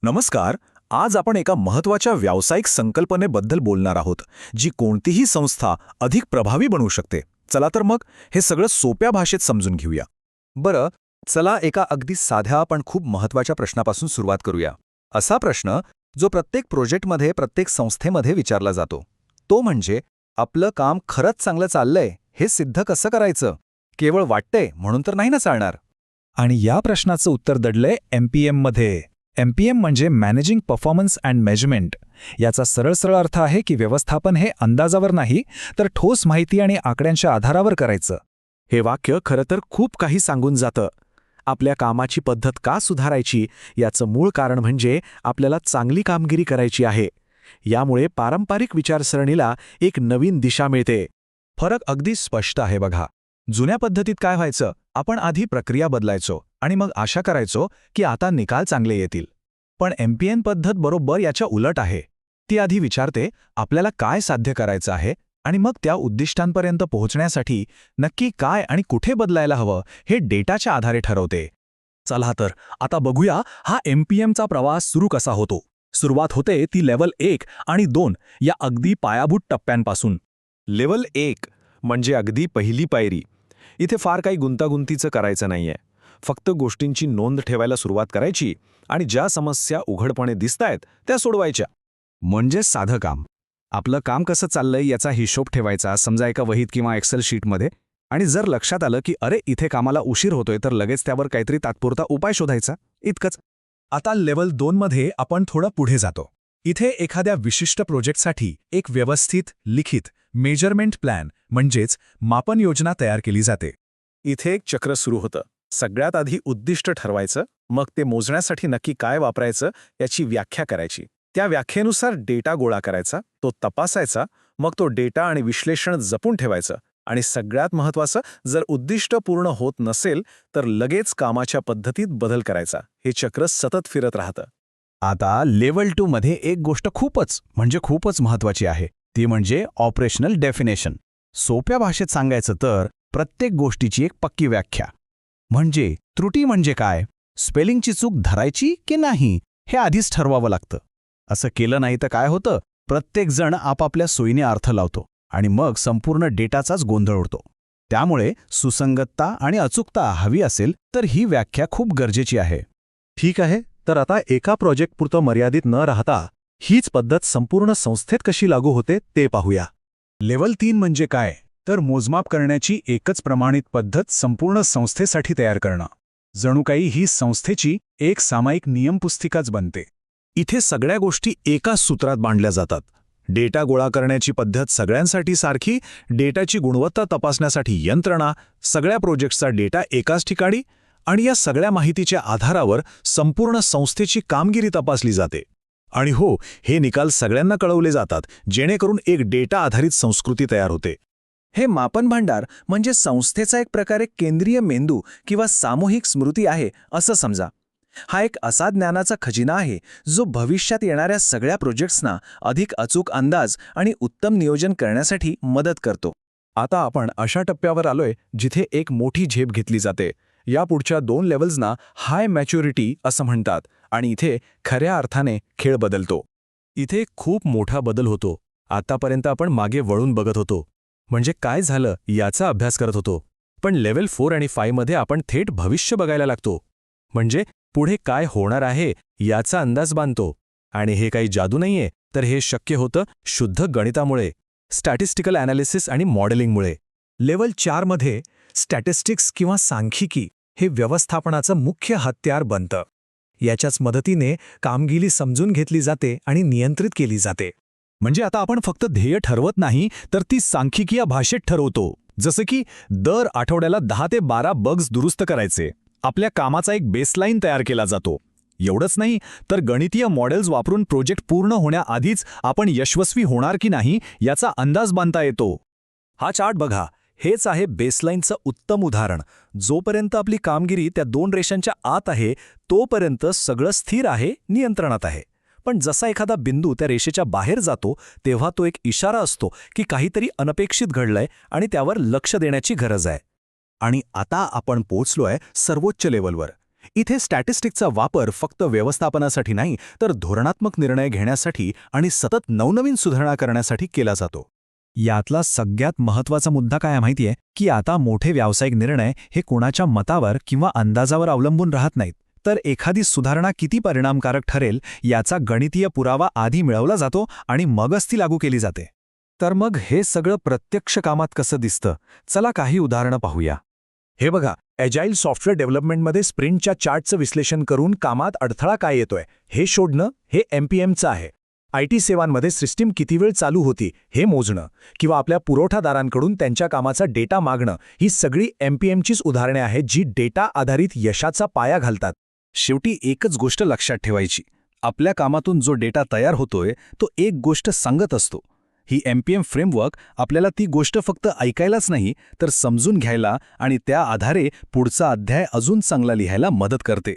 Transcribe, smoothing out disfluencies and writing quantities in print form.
नमस्कार. आज आपण एका महत्त्वाच्या व्यावसायिक संकल्पनेबद्दल बोलणार आहोत, जी कोणतीही संस्था अधिक प्रभावी बनवू शकते. चला तर मग हे सगळं सोप्या भाषेत समजून घेऊया. बरं, चला एका अगदी साध्या पण खूप महत्त्वाच्या प्रश्नापासून सुरुवात करूया. असा प्रश्न जो प्रत्येक प्रोजेक्टमध्ये, प्रत्येक संस्थेमध्ये विचारला जातो. तो म्हणजे आपलं काम खरंच चांगलं चाललंय हे सिद्ध कसं करायचं? केवळ वाटतंय म्हणून तर नाही ना चालणार. आणि या प्रश्नाचं उत्तर दडलंय MPM मध्ये. MPM म्हणजे मॅनेजिंग परफॉर्मन्स अँड मेजरमेंट. याचा सरळ अर्थ आहे की व्यवस्थापन हे अंदाजावर नाही, तर ठोस माहिती आणि आकड्यांच्या आधारावर करायचं. हे वाक्य खरं तर खूप काही सांगून जातं. आपल्या कामाची पद्धत का सुधारायची याचं मूळ कारण म्हणजे आपल्याला चांगली कामगिरी करायची आहे. यामुळे पारंपरिक विचारसरणीला एक नवीन दिशा मिळते. फरक अगदी स्पष्ट आहे बघा. जुन्या पद्धतीत काय व्हायचं, आपण आधी प्रक्रिया बदलायचो आणि मग आशा करायचो की आता निकाल चांगले येतील. पण MPM पद्धत बरोबर याच्या उलट आहे. ती आधी विचारते आपल्याला काय साध्य करायचं आहे आणि मग त्या उद्दिष्टांपर्यंत पोहोचण्यासाठी नक्की काय आणि कुठे बदलायला हवं हे डेटाच्या आधारे ठरवते. चला तर आता बघूया हा MPMचा प्रवास सुरू कसा होतो. सुरुवात होते ती लेव्हल 1 आणि 2 या अगदी पायाभूत टप्प्यांपासून. लेव्हल 1 म्हणजे अगदी पहिली पायरी. इथे फार काही गुंतागुंतीचं करायचं नाहीये. फक्त गोष्टींची नोंद ठेवायला सुरुवात करायची आणि ज्या समस्या उघडपणे दिसतायत त्या सोडवायच्या. म्हणजे साधं काम. आपलं काम कसं चाललंय याचा हिशोब ठेवायचा, समजा एका वहीत किंवा एक्सेल शीटमध्ये. आणि जर लक्षात आलं की अरे इथे कामाला उशीर होतोय, तर लगेच त्यावर काहीतरी तात्पुरता उपाय शोधायचा. इतकंच. आता लेव्हल 2 मध्ये आपण थोडं पुढे जातो. इथे एखाद्या विशिष्ट प्रोजेक्टसाठी एक व्यवस्थित, लिखित मेजरमेंट प्लॅन म्हणजेच मापन योजना तयार केली जाते. इथे एक चक्र सुरू होतं. सगळ्यात आधी उद्दिष्ट ठरवायचं, मग ते मोजण्यासाठी नक्की काय वापरायचं याची व्याख्या करायची. त्या व्याख्येनुसार डेटा गोळा करायचा, तो तपासायचा, मग तो डेटा आणि विश्लेषण जपून ठेवायचं. आणि सगळ्यात महत्त्वाचं, जर उद्दिष्ट पूर्ण होत नसेल तर लगेच कामाच्या पद्धतीत बदल करायचा. हे चक्र सतत फिरत राहतं. आता लेव्हल 2 मध्ये एक गोष्ट खूपच महत्त्वाची आहे. ती म्हणजे ऑपरेशनल डेफिनेशन. सोप्या भाषेत सांगायचं तर प्रत्येक गोष्टीची एक पक्की व्याख्या. म्हणजे त्रुटी म्हणजे काय, स्पेलिंगची चूक धरायची की नाही हे आधीच ठरवावं लागतं. असं केलं नाही तर काय होतं, प्रत्येक जण आपापल्या सोयीने अर्थ लावतो आणि मग संपूर्ण डेटाचाच गोंधळ उडतो. त्यामुळे सुसंगतता आणि अचूकता हवी असेल तर ही व्याख्या खूप गरजेची आहे. ठीक आहे, तर आता एका प्रोजेक्टपुरतं मर्यादित न राहता हीच पद्धत संपूर्ण संस्थेत कशी लागू होते ते पाहूया. लेव्हल 3 म्हणजे काय, तर मोजमाप करण्याची एकच प्रमाणित पद्धत संपूर्ण संस्थेसाठी तयार करणं. जणू काही ही संस्थेची एक सामायिक नियमपुस्तिकाच बनते. इथे सगळ्या गोष्टी एकाच सूत्रात बांधल्या जातात. डेटा गोळा करण्याची पद्धत सगळ्यांसाठी सारखी, डेटाची गुणवत्ता तपासण्यासाठी यंत्रणा, सगळ्या प्रोजेक्ट्सचा डेटा एकाच ठिकाणी, आणि या सगळ्या माहितीच्या आधारावर संपूर्ण संस्थेची कामगिरी तपासली जाते. आणि हो, हे निकाल सगळ्यांना कळवले जातात, जेणेकरून एक डेटा आधारित संस्कृती तयार होते. हे मापन भांडार म्हणजे संस्थेचा एक प्रकारे केंद्रीय मेंदू किंवा सामूहिक स्मृती आहे असं समजा. हा एक असा ज्ञानाचा खजिना आहे जो भविष्यात येणाऱ्या सगळ्या प्रोजेक्ट्सना अधिक अचूक अंदाज आणि उत्तम नियोजन करण्यासाठी मदत करतो. आता आपण अशा टप्प्यावर आलोय जिथे एक मोठी झेप घेतली जाते. या पुढच्या 2 लेव्हल्सना हाय मॅच्युरिटी असं म्हणतात आणि इथे खऱ्या अर्थाने खेळ बदलतो. इथे खूप मोठा बदल होतो. आतापर्यंत आपण मागे वळून बघत होतो, म्हणजे काय झालं याचा अभ्यास करत होतो. पण लेव्हल 4 आणि 5 मध्ये आपण थेट भविष्य बघायला लागतो. म्हणजे पुढे काय होणार आहे याचा अंदाज बांधतो. आणि हे काही जादू नाहीये, तर हे शक्य होतं शुद्ध गणितामुळे, स्टॅटिस्टिकल ॲनालिसिस आणि मॉडेलिंगमुळे. लेव्हल 4 मध्ये स्टॅटिस्टिक्स किंवा सांख्यिकी हे व्यवस्थापनाचं मुख्य हत्यार बनतं. याच्याच मदतीने कामगिरी समजून घेतली जाते आणि नियंत्रित केली जाते. म्हणजे आता आपण फक्त ध्येय ठरवत नाही, तर ती सांख्यिकीय भाषेत ठरवतो. जसं की दर आठवड्याला 10 ते 12 बग्स दुरुस्त करायचे. आपल्या कामाचा एक बेसलाईन तयार केला जातो. एवढंच नाही, तर गणितीय मॉडेल्स वापरून प्रोजेक्ट पूर्ण होण्याआधीच आपण यशस्वी होणार की नाही याचा अंदाज बांधता येतो. हा चार्ट बघा, हेच आहे बेसलाईनचं उत्तम उदाहरण. जोपर्यंत आपली कामगिरी त्या 2 रेषांच्या आत आहे तोपर्यंत सगळं स्थिर आहे, नियंत्रणात आहे. पण जसा एखादा बिंदू त्या रेषेच्या बाहेर जातो तेव्हा तो एक इशारा असतो की काहीतरी अनपेक्षित घडलंय आणि त्यावर लक्ष देण्याची गरज आहे. आणि आता आपण पोहोचलोय सर्वोच्च लेव्हलवर. इथे स्टॅटिस्टिकचा वापर फक्त व्यवस्थापनासाठी नाही तर धोरणात्मक निर्णय घेण्यासाठी आणि सतत नवनवीन सुधारणा करण्यासाठी केला जातो. यातला सगळ्यात महत्त्वाचा मुद्दा काय आहे माहितीये की आता मोठे व्यावसायिक निर्णय हे कोणाच्या मतावर किंवा अंदाजावर अवलंबून राहत नाहीत, तर एखादी सुधारणा किती परिणामकारक ठरेल याचा गणितीय पुरावा आधी मिळवला जातो आणि मगच ती लागू केली जाते. तर मग हे सगळं प्रत्यक्ष कामात कसं दिसतं? चला काही उदाहरणं पाहूया. हे बघा, ॲजाईल सॉफ्टवेअर डेव्हलपमेंटमध्ये स्प्रिंटच्या चार्टचं विश्लेषण करून कामात अडथळा काय येतोय हे शोधणं हे MPMचं आहे. IT सेवांमध्ये सिस्टीम किती वेळ चालू होती हे मोजणं किंवा आपल्या पुरवठादारांकडून त्यांच्या कामाचा डेटा मागणं ही सगळी MPMचीच उदाहरणे आहेत जी डेटा आधारित यशाचा पाया घालतात. शेवटी एकच गोष्ट लक्षात ठेवायची, आपल्या कामातून जो डेटा तयार होतोय तो एक गोष्ट सांगत असतो. ही MPM फ्रेमवर्क आपल्याला ती गोष्ट फक्त ऐकायलाच नाही तर समजून घ्यायला आणि त्या आधारे पुढचा अध्याय अजून चांगला लिहायला मदत करते.